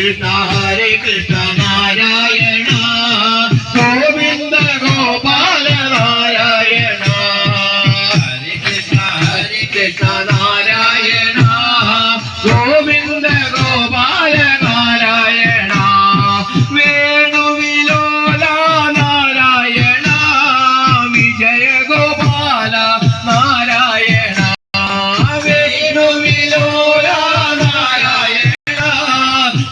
Krishna Hare Krishna Narayana Govinda Gopala Narayana Hare Krishna Narayana Govinda Gopala Narayana വേണുവിലോല Narayana Vijaya Gopala Narayana വേണുവിലോല Narayana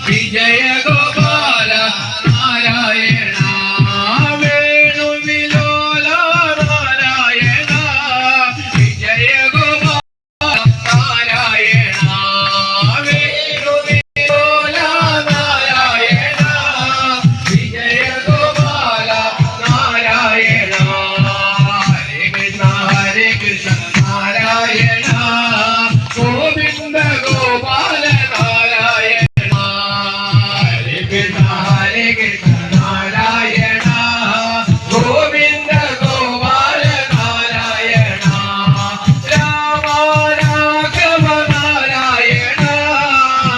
Vijaya Gopala Narayana വേണുവിലോല Narayana Vijaya Gopala Narayana വേണുവിലോല Narayana Vijaya Gopala Narayana Hare Krishna Narayana Govinda Gopala Narayana Hare Krishna Narayana Govinda Gopala Narayana Rama Raghava Narayana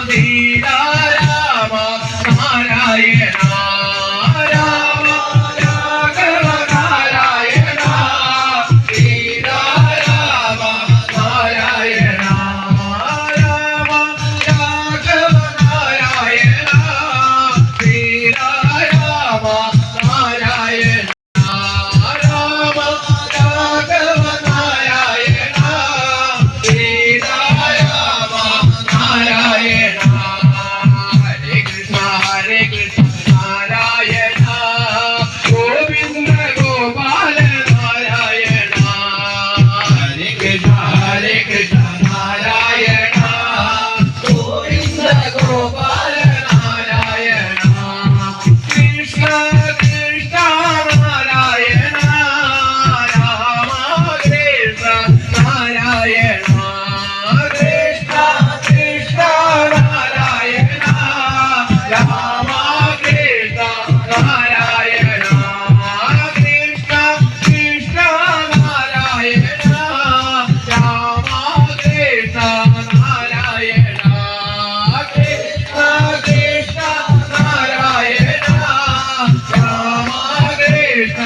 Sita Rama Narayana Rama Raghava Narayana Sita Rama Narayana Rama Raghava Narayana Sita Rama Narayana Rama Raghava Narayana Sita Rama Narayana Hare Krishna Narayana Govinda Gopala Narayana Hare Krishna Narayana Govinda Gopala Narayana Krishna Krishna Narayana Rama Krishna Narayana Krishna Krishna Narayana Rama Krishna Narayana Krishna Krishna Narayana Rama Krishna Narayana Krishna Krishna Narayana Rama Krishna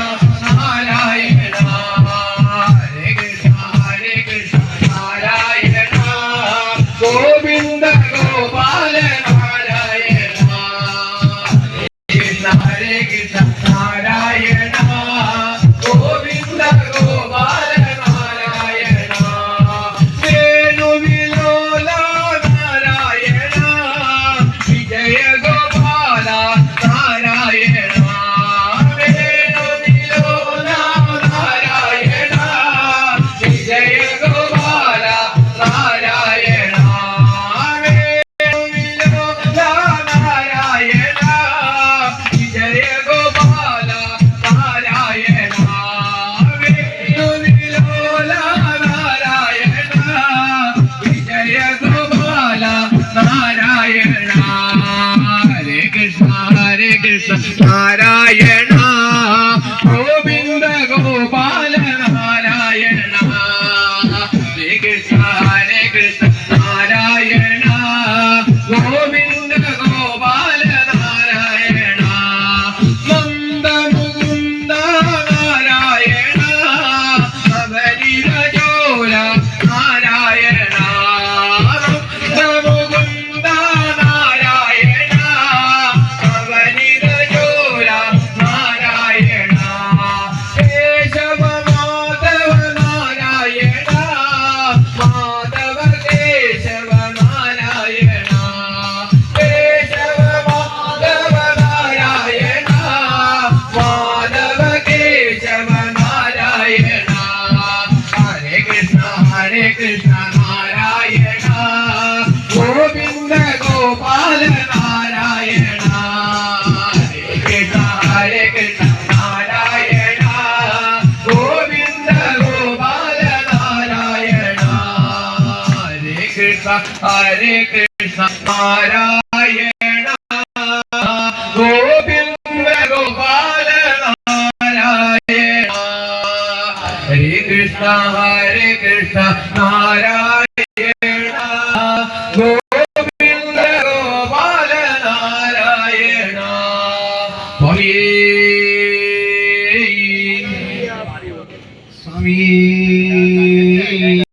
Narayana Hare Krishna Narayana Govinda Gopala Narayana Hare Krishna Narayana Govinda Gopala Narayana വേണുവിലോല Narayana Vijaya Gopala Narayana വേണുവിലോല Narayana Vijaya Gopala Narayana വേണുവിലോല Narayana Vijaya Gopala Narayana വേണുവിലോല Narayana Vijaya Gopala Narayana Hare Krishna Narayana Govinda Gopala Narayana Hare Krishna Narayana Govinda Gopala Narayana നന്ദമുകുന്ദ Narayana ശബരിരജോല Narayana നന്ദമുകുന്ദ Narayana ശബരിരജോല Narayana Keshava Madhava Narayana Madhava Keshava Narayana Keshava Madhava Narayana Madhava Keshava Narayana Hare Krishna Narayana Govinda Gopala Narayana Hare Krishna Narayana Govinda Gopala Narayana Hare Krishna Narayana Govinda Gopala Narayana Hare Krishna Narayana